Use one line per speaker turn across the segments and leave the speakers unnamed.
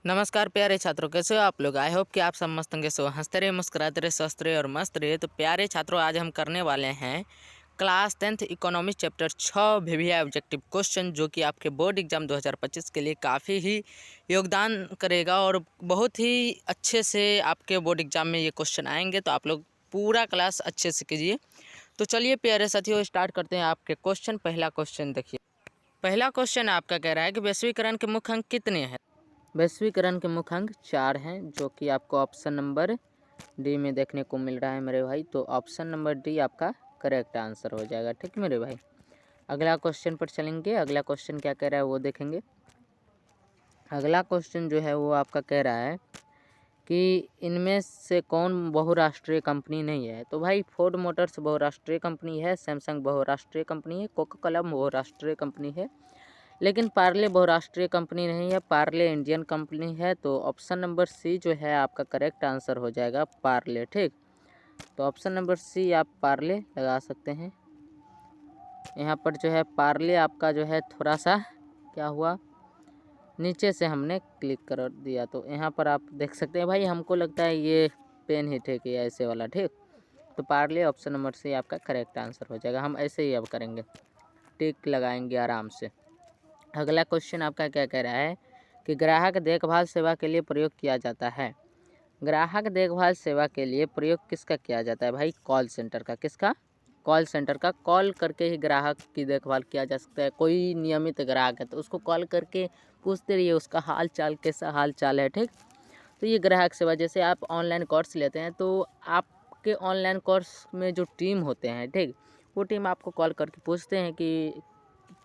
नमस्कार प्यारे छात्रों, कैसे हो आप लोग। आई होप कि आप सब मस्त होंगे। सो हंसते रहे, मुस्कुराते रहे, स्वस्थ रहे और मस्त रहे। तो प्यारे छात्रों, आज हम करने वाले हैं class 10th economics chapter 6 VVI objective question, जो कि आपके बोर्ड एग्जाम 2025 के लिए काफ़ी ही योगदान करेगा और बहुत ही अच्छे से आपके बोर्ड एग्जाम में ये क्वेश्चन आएंगे। तो आप लोग पूरा क्लास अच्छे से कीजिए। तो चलिए प्यारे साथियों, स्टार्ट करते हैं आपके क्वेश्चन। पहला क्वेश्चन देखिए। पहला क्वेश्चन आपका कह रहा है कि वैश्वीकरण के मुख्य अंक कितने हैं। वैश्वीकरण के मुख्य अंक 4 हैं, जो कि आपको ऑप्शन नंबर डी में देखने को मिल रहा है मेरे भाई। तो ऑप्शन नंबर डी आपका करेक्ट आंसर हो जाएगा। ठीक मेरे भाई, अगला क्वेश्चन पर चलेंगे। अगला क्वेश्चन क्या कह रहा है वो देखेंगे। अगला क्वेश्चन जो है वो आपका कह रहा है कि इनमें से कौन बहुराष्ट्रीय कंपनी नहीं है। तो भाई फोर्ड मोटर्स बहुराष्ट्रीय कंपनी है, सैमसंग बहुराष्ट्रीय कंपनी है, कोका कोला बहुराष्ट्रीय कंपनी है, लेकिन पार्ले बहुराष्ट्रीय कंपनी नहीं है, पार्ले इंडियन कंपनी है। तो ऑप्शन नंबर सी जो है आपका करेक्ट आंसर हो जाएगा, पार्ले। ठीक, तो ऑप्शन नंबर सी आप पार्ले लगा सकते हैं। यहाँ पर जो है पार्ले आपका जो है थोड़ा सा क्या हुआ, नीचे से हमने क्लिक कर दिया। तो यहाँ पर आप देख सकते हैं भाई, हमको लगता है ये पेन ही ठीक है ऐसे वाला। ठीक, तो पार्ले ऑप्शन नंबर सी आपका करेक्ट आंसर हो जाएगा। हम ऐसे ही अब करेंगे, टिक लगाएंगे आराम से। अगला क्वेश्चन आपका क्या कह रहा है कि ग्राहक देखभाल सेवा के लिए प्रयोग किया जाता है। ग्राहक देखभाल सेवा के लिए प्रयोग किसका किया जाता है भाई, कॉल सेंटर का। किसका, कॉल सेंटर का। कॉल करके ही ग्राहक की देखभाल किया जा सकता है। कोई नियमित ग्राहक है तो उसको कॉल करके पूछते रहिए उसका हाल चाल, कैसा हाल चाल है। ठीक, तो ये ग्राहक सेवा। जैसे आप ऑनलाइन कोर्स लेते हैं तो आपके ऑनलाइन कोर्स में जो टीम होते हैं, ठीक, वो टीम आपको कॉल करके पूछते हैं कि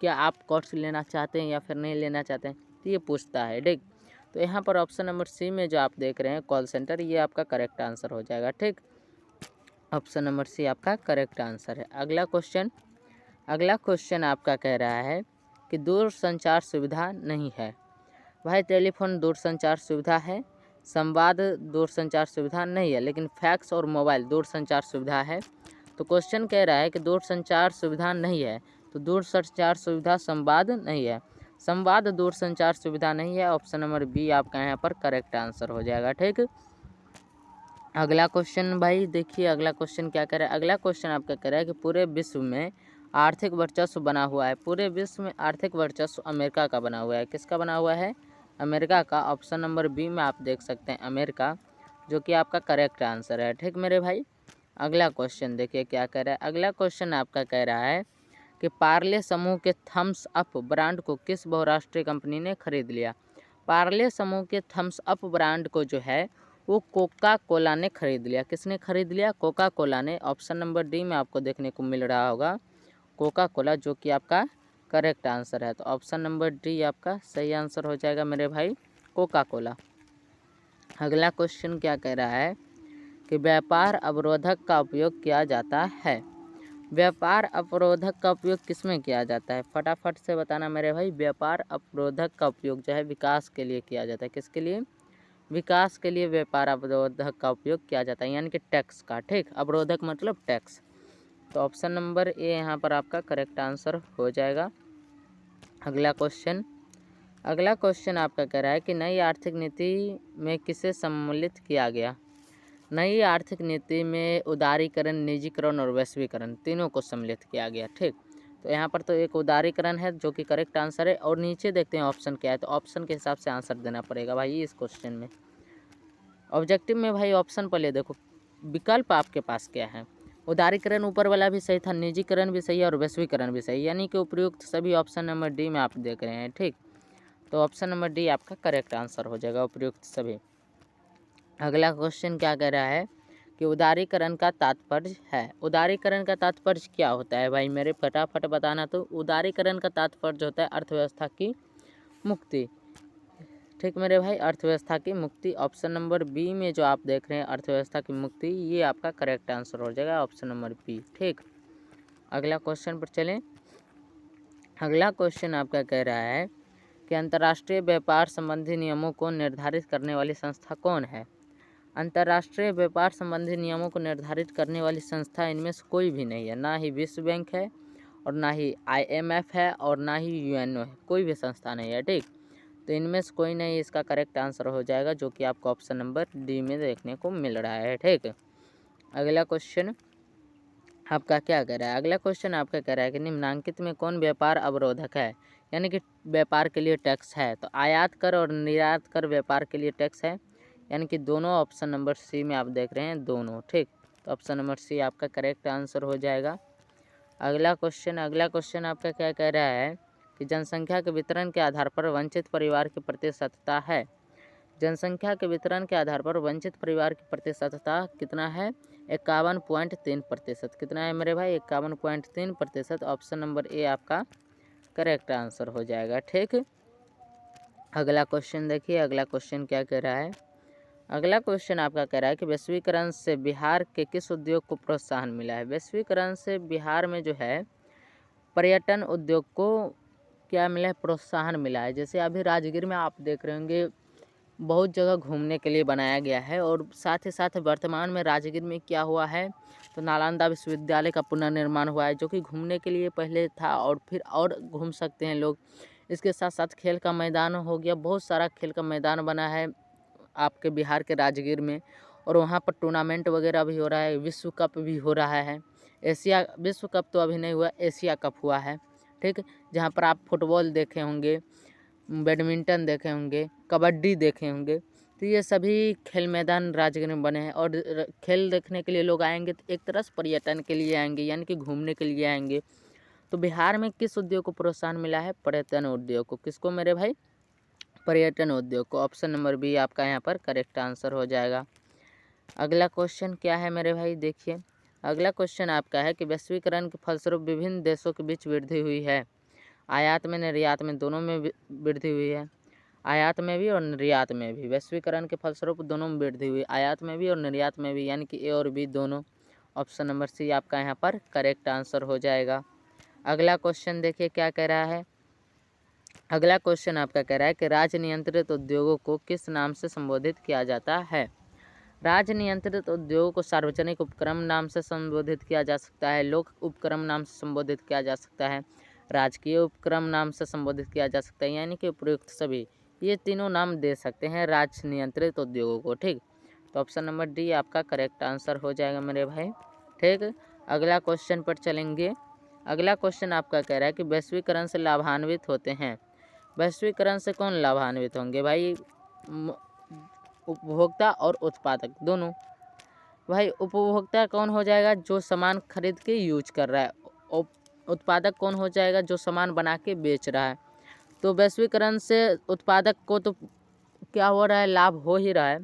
क्या आप कोर्स लेना चाहते हैं या फिर नहीं लेना चाहते हैं, तो ये पूछता है। ठीक, तो यहाँ पर ऑप्शन नंबर सी में जो आप देख रहे हैं कॉल सेंटर, ये आपका करेक्ट आंसर हो जाएगा। ठीक, ऑप्शन नंबर सी आपका करेक्ट आंसर है। अगला क्वेश्चन आपका कह रहा है कि दूरसंचार सुविधा नहीं है। भाई टेलीफोन दूरसंचार सुविधा है, संवाद दूरसंचार सुविधा नहीं है, लेकिन फैक्स और मोबाइल दूरसंचार सुविधा है। तो क्वेश्चन कह रहा है कि दूरसंचार सुविधा नहीं है, तो दूरसंचार सुविधा संवाद नहीं है, संवाद दूरसंचार सुविधा नहीं है। ऑप्शन नंबर बी आपका यहाँ पर करेक्ट आंसर हो जाएगा। ठीक, अगला क्वेश्चन भाई देखिए, अगला क्वेश्चन क्या कह रहा है। अगला क्वेश्चन आपका कह रहा है कि पूरे विश्व में आर्थिक वर्चस्व बना हुआ है। पूरे विश्व में आर्थिक वर्चस्व अमेरिका का बना हुआ है। किसका बना हुआ है, अमेरिका का। ऑप्शन नंबर बी में आप देख सकते हैं अमेरिका, जो कि आपका करेक्ट आंसर है। ठीक मेरे भाई, अगला क्वेश्चन देखिए क्या कह रहा है। अगला क्वेश्चन आपका कह रहा है कि पार्ले समूह के थम्स अप ब्रांड को किस बहुराष्ट्रीय कंपनी ने खरीद लिया। पार्ले समूह के थम्स अप ब्रांड को जो है वो कोका कोला ने खरीद लिया। किसने खरीद लिया, कोका कोला ने। ऑप्शन नंबर डी में आपको देखने को मिल रहा होगा कोका कोला, जो कि आपका करेक्ट आंसर है। तो ऑप्शन नंबर डी आपका सही आंसर हो जाएगा मेरे भाई, कोका कोला। अगला क्वेश्चन क्या कह रहा है कि व्यापार अवरोधक का उपयोग किया जाता है। व्यापार अवरोधक का उपयोग किसमें किया जाता है, फटाफट से बताना मेरे भाई। व्यापार अवरोधक का उपयोग जो है विकास के लिए किया जाता है। किसके लिए, विकास के लिए व्यापार अवरोधक का उपयोग किया जाता है, यानी कि टैक्स का। ठीक, अवरोधक मतलब टैक्स। तो ऑप्शन नंबर ए यहाँ पर आपका करेक्ट आंसर हो जाएगा। अगला क्वेश्चन आपका कह रहा है कि नई आर्थिक नीति में किसे सम्मिलित किया गया। नई आर्थिक नीति में उदारीकरण, निजीकरण और वैश्वीकरण तीनों को सम्मिलित किया गया। ठीक, तो यहाँ पर तो एक उदारीकरण है जो कि करेक्ट आंसर है, और नीचे देखते हैं ऑप्शन क्या है। तो ऑप्शन के हिसाब से आंसर देना पड़ेगा भाई इस क्वेश्चन में। ऑब्जेक्टिव में भाई ऑप्शन पहले देखो, विकल्प आपके पास क्या है। उदारीकरण ऊपर वाला भी सही था, निजीकरण भी सही है और वैश्वीकरण भी सही, यानी कि उपयुक्त सभी ऑप्शन नंबर डी में आप देख रहे हैं। ठीक, तो ऑप्शन नंबर डी आपका करेक्ट आंसर हो जाएगा, उपयुक्त सभी। अगला क्वेश्चन क्या कह रहा है कि उदारीकरण का तात्पर्य है। उदारीकरण का तात्पर्य क्या होता है भाई मेरे, फटाफट बताना। तो उदारीकरण का तात्पर्य होता है अर्थव्यवस्था की मुक्ति। ठीक मेरे भाई, अर्थव्यवस्था की मुक्ति। ऑप्शन नंबर बी में जो आप देख रहे हैं अर्थव्यवस्था की मुक्ति, ये आपका करेक्ट आंसर हो जाएगा, ऑप्शन नंबर बी। ठीक, अगला क्वेश्चन पर चलें। अगला क्वेश्चन आपका कह रहा है कि अंतर्राष्ट्रीय व्यापार संबंधी नियमों को निर्धारित करने वाली संस्था कौन है। अंतर्राष्ट्रीय व्यापार संबंधी नियमों को निर्धारित करने वाली संस्था इनमें से कोई भी नहीं है। ना ही विश्व बैंक है और ना ही IMF है और ना ही UNO है, कोई भी संस्था नहीं है। ठीक, तो इनमें से कोई नहीं इसका करेक्ट आंसर हो जाएगा, जो कि आपको ऑप्शन नंबर डी में देखने को मिल रहा है। ठीक, अगला क्वेश्चन आपका क्या कह रहा है? अगला क्वेश्चन आपका कह रहा है कि निम्नांकित में कौन व्यापार अवरोधक है, यानी कि व्यापार के लिए टैक्स है। तो आयात कर और निर्यात कर व्यापार के लिए टैक्स है, यानी कि दोनों ऑप्शन नंबर सी में आप देख रहे हैं दोनों। ठीक, तो ऑप्शन नंबर सी आपका करेक्ट आंसर हो जाएगा। अगला क्वेश्चन आपका क्या कह रहा है कि जनसंख्या के वितरण के आधार पर वंचित परिवार की प्रतिशतता है। जनसंख्या के वितरण के आधार पर वंचित परिवार की प्रतिशतता कितना है? 51.3%। कितना है मेरे भाई? 51.3%। ऑप्शन नंबर ए आपका करेक्ट आंसर हो जाएगा। ठीक, अगला क्वेश्चन देखिए, अगला क्वेश्चन क्या कह रहा है? अगला क्वेश्चन आपका कह रहा है कि वैश्वीकरण से बिहार के किस उद्योग को प्रोत्साहन मिला है? वैश्वीकरण से बिहार में जो है पर्यटन उद्योग को क्या मिला है? प्रोत्साहन मिला है। जैसे अभी राजगीर में आप देख रहे होंगे बहुत जगह घूमने के लिए बनाया गया है, और साथ ही साथ वर्तमान में राजगीर में क्या हुआ है, तो नालंदा विश्वविद्यालय का पुनर्निर्माण हुआ है, जो कि घूमने के लिए पहले था और फिर और घूम सकते हैं लोग। इसके साथ साथ खेल का मैदान हो गया, बहुत सारा खेल का मैदान बना है आपके बिहार के राजगीर में, और वहाँ पर टूर्नामेंट वगैरह भी हो रहा है, विश्व कप भी हो रहा है। एशिया विश्व कप तो अभी नहीं हुआ, एशिया कप हुआ है। ठीक, जहाँ पर आप फुटबॉल देखे होंगे, बैडमिंटन देखे होंगे, कबड्डी देखे होंगे। तो ये सभी खेल मैदान राजगीर में बने हैं, और खेल देखने के लिए लोग आएंगे तो एक तरह से पर्यटन के लिए आएंगे, यानी कि घूमने के लिए आएंगे। तो बिहार में किस उद्योग को प्रोत्साहन मिला है? पर्यटन उद्योग को। किसको मेरे भाई? पर्यटन उद्योग को। ऑप्शन नंबर बी आपका यहाँ पर करेक्ट आंसर हो जाएगा। अगला क्वेश्चन क्या है मेरे भाई? देखिए, अगला क्वेश्चन आपका है कि वैश्वीकरण के फलस्वरूप विभिन्न देशों के बीच वृद्धि हुई है। आयात में निर्यात में दोनों में वृद्धि हुई है, आयात में भी और निर्यात में भी। वैश्वीकरण के फलस्वरूप दोनों में वृद्धि हुई, आयात में भी और निर्यात में भी, यानी कि ए और बी दोनों। ऑप्शन नंबर सी आपका यहाँ पर करेक्ट आंसर हो जाएगा। अगला क्वेश्चन देखिए क्या कह रहा है? अगला क्वेश्चन आपका कह रहा है कि राज्य नियंत्रित उद्योगों को किस नाम से संबोधित किया जाता है? राज्य नियंत्रित उद्योगों को सार्वजनिक उपक्रम नाम से संबोधित किया जा सकता है, लोक उपक्रम नाम से संबोधित किया जा सकता है, राजकीय उपक्रम नाम से संबोधित किया जा सकता है, यानी कि उपयुक्त सभी ये तीनों नाम दे सकते हैं राज्य नियंत्रित उद्योगों को। ठीक, तो ऑप्शन नंबर डी आपका करेक्ट आंसर हो जाएगा मेरे भाई। ठीक, अगला क्वेश्चन पर चलेंगे। अगला क्वेश्चन आपका कह रहा है कि वैश्वीकरण से लाभान्वित होते हैं। वैश्वीकरण से कौन लाभान्वित होंगे भाई? उपभोक्ता और उत्पादक दोनों। भाई उपभोक्ता कौन हो जाएगा? जो सामान खरीद के यूज कर रहा है। उत्पादक कौन हो जाएगा? जो सामान बना के बेच रहा है। तो वैश्वीकरण से उत्पादक को तो क्या हो रहा है? लाभ हो ही रहा है,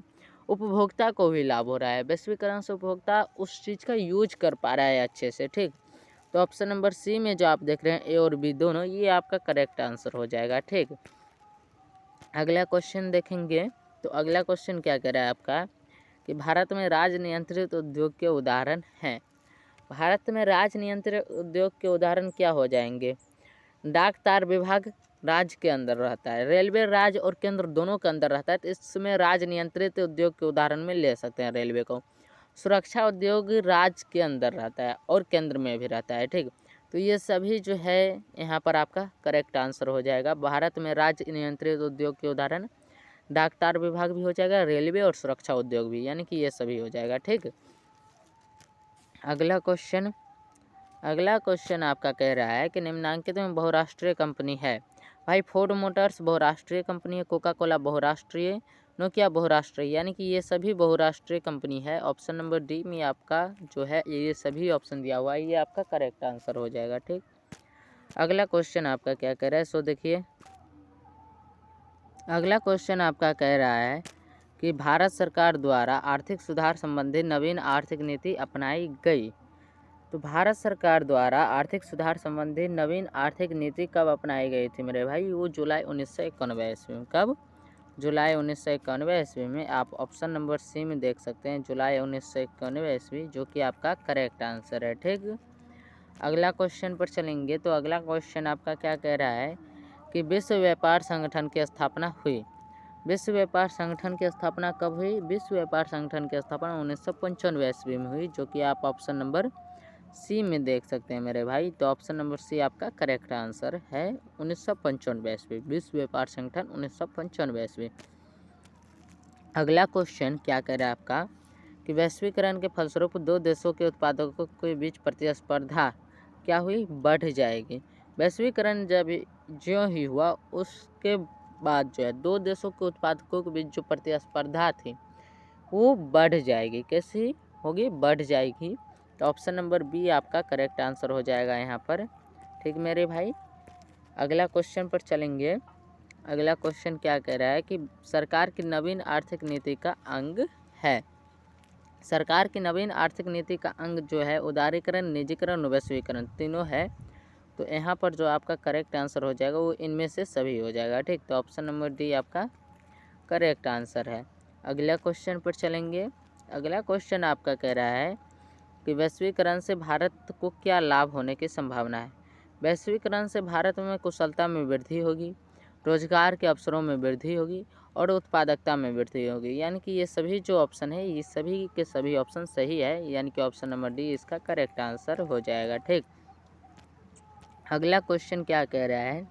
उपभोक्ता को भी लाभ हो रहा है। वैश्वीकरण से उपभोक्ता उस चीज़ का यूज कर पा रहा है अच्छे से। ठीक, तो ऑप्शन नंबर सी में जो आप देख रहे हैं ए और बी दोनों, ये आपका करेक्ट आंसर हो जाएगा। ठीक, अगला क्वेश्चन देखेंगे। तो अगला क्वेश्चन क्या कह रहा है आपका कि भारत में राज्य नियंत्रित उद्योग के उदाहरण हैं। भारत में राज्य नियंत्रित उद्योग के उदाहरण क्या हो जाएंगे? डाक तार विभाग राज्य के अंदर रहता है, रेलवे राज्य और केंद्र दोनों के अंदर रहता है, तो इसमें राज्य नियंत्रित उद्योग के उदाहरण में ले सकते हैं रेलवे को। सुरक्षा उद्योग राज्य के अंदर रहता है और केंद्र में भी रहता है। ठीक, तो ये सभी जो है यहाँ पर आपका करेक्ट आंसर हो जाएगा। भारत में राज्य नियंत्रित उद्योग के उदाहरण डाक तार विभाग भी हो जाएगा, रेलवे और सुरक्षा उद्योग भी, यानी कि ये सभी हो जाएगा। ठीक, अगला क्वेश्चन आपका कह रहा है कि निम्नांकित में बहुराष्ट्रीय कंपनी है। भाई फोर्ड मोटर्स बहुराष्ट्रीय कंपनी है, कोका कोला बहुराष्ट्रीय, नोकिया बहुराष्ट्रीय, यानी कि ये सभी बहुराष्ट्रीय कंपनी है। ऑप्शन नंबर डी में आपका जो है ये सभी ऑप्शन दिया हुआ है, ये आपका करेक्ट आंसर हो जाएगा। ठीक, अगला क्वेश्चन आपका क्या कह रहा है? सो देखिए, अगला क्वेश्चन आपका कह रहा है कि भारत सरकार द्वारा आर्थिक सुधार संबंधी नवीन आर्थिक नीति अपनाई गई। तो भारत सरकार द्वारा आर्थिक सुधार संबंधी नवीन आर्थिक नीति कब अपनाई गई थी मेरे भाई? वो जुलाई 1991 ईस्वी में। कब? जुलाई 1991 ईस्वी में। आप ऑप्शन नंबर सी में देख सकते हैं, जुलाई 1991 ईस्वी, जो कि आपका करेक्ट आंसर है। ठीक, अगला क्वेश्चन पर चलेंगे। तो अगला क्वेश्चन आपका क्या कह रहा है कि विश्व व्यापार संगठन की स्थापना हुई। विश्व व्यापार संगठन की स्थापना कब हुई? विश्व व्यापार संगठन की स्थापना 1995 ईस्वी में हुई, जो कि आप ऑप्शन नंबर सी में देख सकते हैं मेरे भाई। तो ऑप्शन नंबर सी आपका करेक्ट आंसर है 1995 विश्व व्यापार संगठन 1995। अगला क्वेश्चन क्या कह रहा है आपका कि वैश्वीकरण के फलस्वरूप दो देशों के उत्पादकों के बीच प्रतिस्पर्धा क्या हुई, बढ़ जाएगी। वैश्वीकरण जब ज्यों ही हुआ उसके बाद जो है दो देशों के उत्पादकों के बीच जो प्रतिस्पर्धा थी वो बढ़ जाएगी। कैसी होगी, बढ़ जाएगी। तो ऑप्शन नंबर बी आपका करेक्ट आंसर हो जाएगा यहाँ पर। ठीक मेरे भाई, अगला क्वेश्चन पर चलेंगे। अगला क्वेश्चन क्या कह रहा है कि सरकार की नवीन आर्थिक नीति का अंग है। सरकार की नवीन आर्थिक नीति का अंग जो है उदारीकरण, निजीकरण, वैश्वीकरण तीनों है। तो यहाँ पर जो आपका करेक्ट आंसर हो जाएगा वो इनमें से सभी हो जाएगा। ठीक, तो ऑप्शन नंबर डी आपका करेक्ट आंसर है। अगला क्वेश्चन पर चलेंगे। अगला क्वेश्चन आपका कह रहा है कि वैश्वीकरण से भारत को क्या लाभ होने की संभावना है। वैश्वीकरण से भारत में कुशलता में वृद्धि होगी, रोजगार के अवसरों में वृद्धि होगी और उत्पादकता में वृद्धि होगी। यानी कि ये सभी जो ऑप्शन है ये सभी के सभी ऑप्शन सही है, यानी कि ऑप्शन नंबर डी इसका करेक्ट आंसर हो जाएगा। ठीक, अगला क्वेश्चन क्या कह रहा है।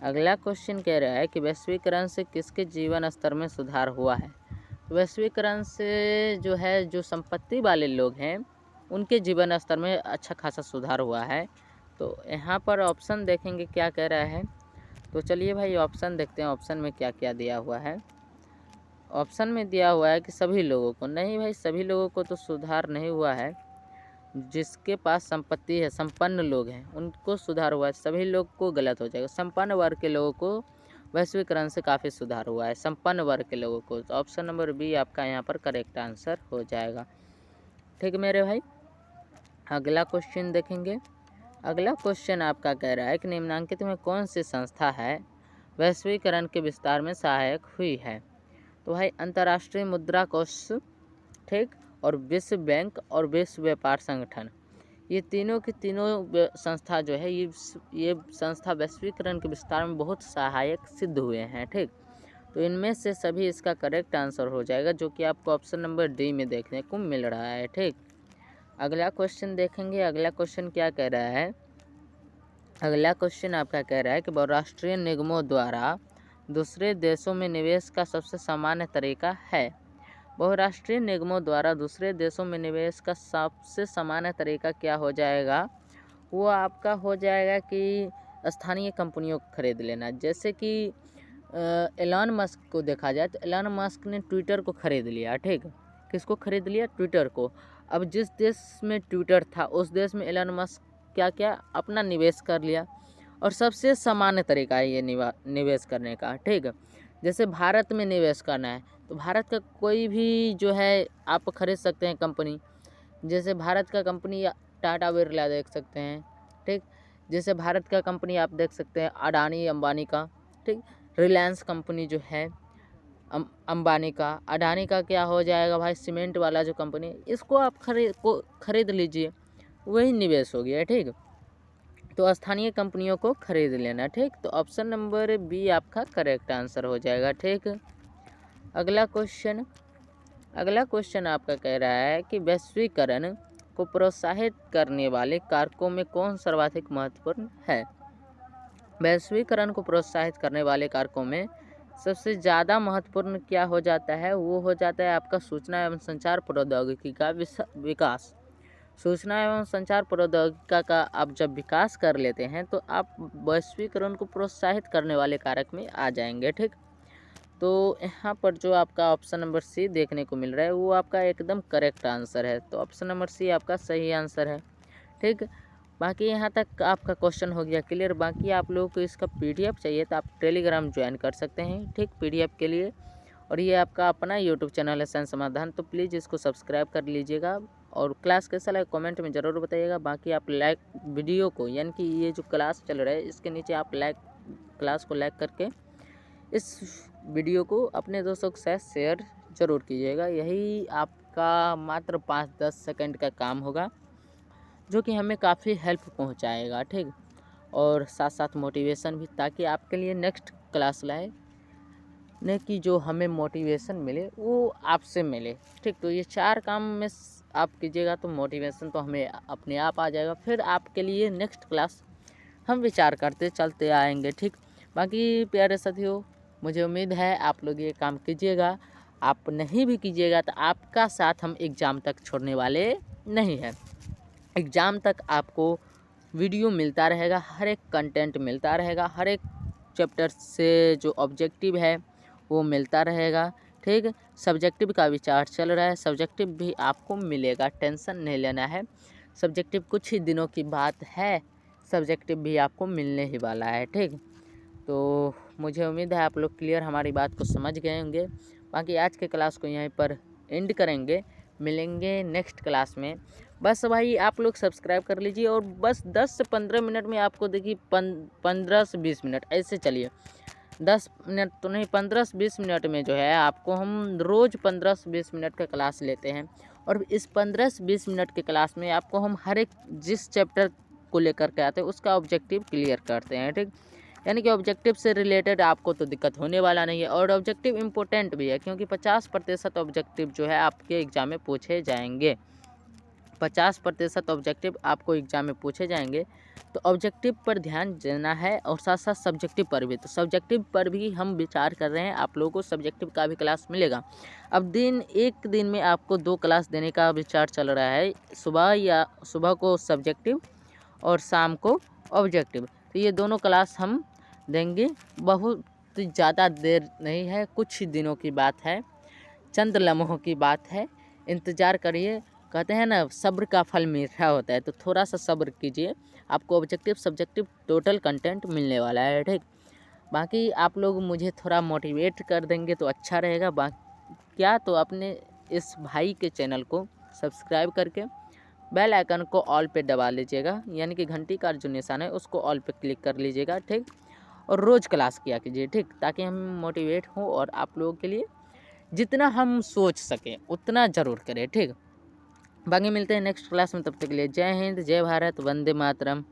अगला क्वेश्चन कह रहा है कि वैश्वीकरण से किसके जीवन स्तर में सुधार हुआ है। वैश्वीकरण से जो है जो संपत्ति वाले लोग हैं उनके जीवन स्तर में अच्छा खासा सुधार हुआ है। तो यहाँ पर ऑप्शन देखेंगे क्या कह रहा है। तो चलिए भाई ऑप्शन देखते हैं, ऑप्शन में क्या क्या दिया हुआ है। ऑप्शन में दिया हुआ है कि सभी लोगों को, नहीं भाई सभी लोगों को तो सुधार नहीं हुआ है। जिसके पास संपत्ति है, संपन्न लोग हैं उनको सुधार हुआ है। सभी लोग को गलत हो जाएगा। संपन्न वर्ग के लोगों को वैश्वीकरण से काफ़ी सुधार हुआ है, संपन्न वर्ग के लोगों को। तो ऑप्शन नंबर बी आपका यहाँ पर करेक्ट आंसर हो जाएगा। ठीक है मेरे भाई, अगला क्वेश्चन देखेंगे। अगला क्वेश्चन आपका कह रहा है कि निम्नलिखित में कौन सी संस्था है वैश्वीकरण के विस्तार में सहायक हुई है। तो भाई अंतर्राष्ट्रीय मुद्रा कोष, ठीक, और विश्व बैंक और विश्व व्यापार संगठन, ये तीनों की तीनों संस्था जो है ये संस्था वैश्वीकरण के विस्तार में बहुत सहायक सिद्ध हुए हैं। ठीक, तो इनमें से सभी इसका करेक्ट आंसर हो जाएगा, जो कि आपको ऑप्शन नंबर डी में देखने को मिल रहा है। ठीक, अगला क्वेश्चन देखेंगे। अगला क्वेश्चन क्या कह रहा है। अगला क्वेश्चन आपका कह रहा है कि बहुराष्ट्रीय निगमों द्वारा दूसरे देशों में निवेश का सबसे सामान्य तरीका है। बहुराष्ट्रीय निगमों द्वारा दूसरे देशों में निवेश का सबसे सामान्य तरीका क्या हो जाएगा, वो आपका हो जाएगा कि स्थानीय कंपनियों को खरीद लेना। जैसे कि एलन मस्क को देखा जाए तो एलन मस्क ने ट्विटर को खरीद लिया। ठीक, किसको खरीद लिया, ट्विटर को। अब जिस देश में ट्विटर था उस देश में एलन मस्क क्या क्या अपना निवेश कर लिया, और सबसे सामान्य तरीका है ये निवेश करने का। ठीक, जैसे भारत में निवेश करना है तो भारत का कोई भी जो है आप खरीद सकते हैं कंपनी। जैसे भारत का कंपनी टाटा बिरला देख सकते हैं। ठीक, जैसे भारत का कंपनी आप देख सकते हैं अडानी अंबानी का। ठीक, रिलायंस कंपनी जो है अंबानी का, अडानी का क्या हो जाएगा भाई, सीमेंट वाला जो कंपनी, इसको आप खरीद लीजिए, वही निवेश हो गया। ठीक, तो स्थानीय कंपनियों को खरीद लेना। ठीक, तो ऑप्शन नंबर बी आपका करेक्ट आंसर हो जाएगा। ठीक, अगला क्वेश्चन आपका कह रहा है कि वैश्वीकरण को प्रोत्साहित करने वाले कारकों में कौन सर्वाधिक महत्वपूर्ण है। वैश्वीकरण को प्रोत्साहित करने वाले कारकों में सबसे ज़्यादा महत्वपूर्ण क्या हो जाता है, वो हो जाता है आपका सूचना एवं संचार प्रौद्योगिकी का विकास। सूचना एवं संचार प्रौद्योगिकी का आप जब विकास कर लेते हैं तो आप वैश्वीकरण को प्रोत्साहित करने वाले कारक में आ जाएंगे। ठीक, तो यहाँ पर जो आपका ऑप्शन नंबर सी देखने को मिल रहा है वो आपका एकदम करेक्ट आंसर है। तो ऑप्शन नंबर सी आपका सही आंसर है। ठीक, बाकी यहाँ तक आपका क्वेश्चन हो गया क्लियर। बाकी आप लोगों को इसका पीडीएफ चाहिए तो आप टेलीग्राम ज्वाइन कर सकते हैं। ठीक, पीडीएफ के लिए। और ये आपका अपना यूट्यूब चैनल है साइंस समाधान, तो प्लीज़ इसको सब्सक्राइब कर लीजिएगा। और क्लास कैसा लगा कमेंट में ज़रूर बताइएगा। बाकी आप लाइक वीडियो को, यानी कि ये जो क्लास चल रहा है इसके नीचे आप क्लास को लाइक करके इस वीडियो को अपने दोस्तों के साथ शेयर ज़रूर कीजिएगा। यही आपका मात्र 5-10 सेकंड का काम होगा जो कि हमें काफ़ी हेल्प पहुंचाएगा। ठीक, और साथ साथ मोटिवेशन भी, ताकि आपके लिए नेक्स्ट क्लास लाए ने कि जो हमें मोटिवेशन मिले वो आपसे मिले। ठीक, तो ये 4 काम में आप कीजिएगा तो मोटिवेशन तो हमें अपने आप आ जाएगा। फिर आपके लिए नेक्स्ट क्लास हम विचार करते चलते आएंगे, ठीक। बाकी प्यारे साथियों, मुझे उम्मीद है आप लोग ये काम कीजिएगा। आप नहीं भी कीजिएगा तो आपका साथ हम एग्ज़ाम तक छोड़ने वाले नहीं हैं। एग्ज़ाम तक आपको वीडियो मिलता रहेगा, हर एक कंटेंट मिलता रहेगा, हर एक चैप्टर से जो ऑब्जेक्टिव है वो मिलता रहेगा, ठीक। सब्जेक्टिव का विचार चल रहा है, सब्जेक्टिव भी आपको मिलेगा, टेंशन नहीं लेना है। सब्जेक्टिव कुछ ही दिनों की बात है, सब्जेक्टिव भी आपको मिलने ही वाला है, ठीक। तो मुझे उम्मीद है आप लोग क्लियर हमारी बात को समझ गए होंगे। बाकी आज के क्लास को यहीं पर एंड करेंगे, मिलेंगे नेक्स्ट क्लास में। बस भाई आप लोग सब्सक्राइब कर लीजिए और बस 10 से 15 मिनट में आपको देखिए 15 से 20 मिनट ऐसे चलिए, 10 मिनट तो नहीं 15 से 20 मिनट में जो है आपको हम रोज़ 15 से 20 मिनट का क्लास लेते हैं। और इस 15 से 20 मिनट के क्लास में आपको हम हर एक जिस चैप्टर को लेकर के आते हैं उसका ऑब्जेक्टिव क्लियर करते हैं, ठीक। यानी कि ऑब्जेक्टिव से रिलेटेड आपको तो दिक्कत होने वाला नहीं है। और ऑब्जेक्टिव इम्पोर्टेंट भी है क्योंकि 50% ऑब्जेक्टिव जो है आपके एग्ज़ाम में पूछे जाएंगे। 50% ऑब्जेक्टिव आपको एग्ज़ाम में पूछे जाएंगे, तो ऑब्जेक्टिव पर ध्यान देना है और साथ साथ सब्जेक्टिव पर भी। तो सब्जेक्टिव पर भी हम विचार कर रहे हैं, आप लोगों को सब्जेक्टिव का भी क्लास मिलेगा। अब एक दिन में आपको 2 क्लास देने का विचार चल रहा है, सुबह को सब्जेक्टिव और शाम को ऑब्जेक्टिव। तो ये दोनों क्लास हम देंगे, बहुत ज़्यादा देर नहीं है, कुछ ही दिनों की बात है, चंद लम्हों की बात है, इंतज़ार करिए। कहते हैं ना सब्र का फल मीठा होता है, तो थोड़ा सा सब्र कीजिए, आपको ऑब्जेक्टिव सब्जेक्टिव टोटल कंटेंट मिलने वाला है, ठीक। बाकी आप लोग मुझे थोड़ा मोटिवेट कर देंगे तो अच्छा रहेगा। क्या तो अपने इस भाई के चैनल को सब्सक्राइब करके बेल आइकन को ऑल पे दबा लीजिएगा, यानी कि घंटी का जो निशान है उसको ऑल पे क्लिक कर लीजिएगा, ठीक। और रोज़ क्लास किया कीजिए, ठीक, ताकि हम मोटिवेट हों और आप लोगों के लिए जितना हम सोच सकें उतना ज़रूर करें, ठीक। बाकी मिलते हैं नेक्स्ट क्लास में, तब तक के लिए जय हिंद, जय भारत, वंदे मातरम।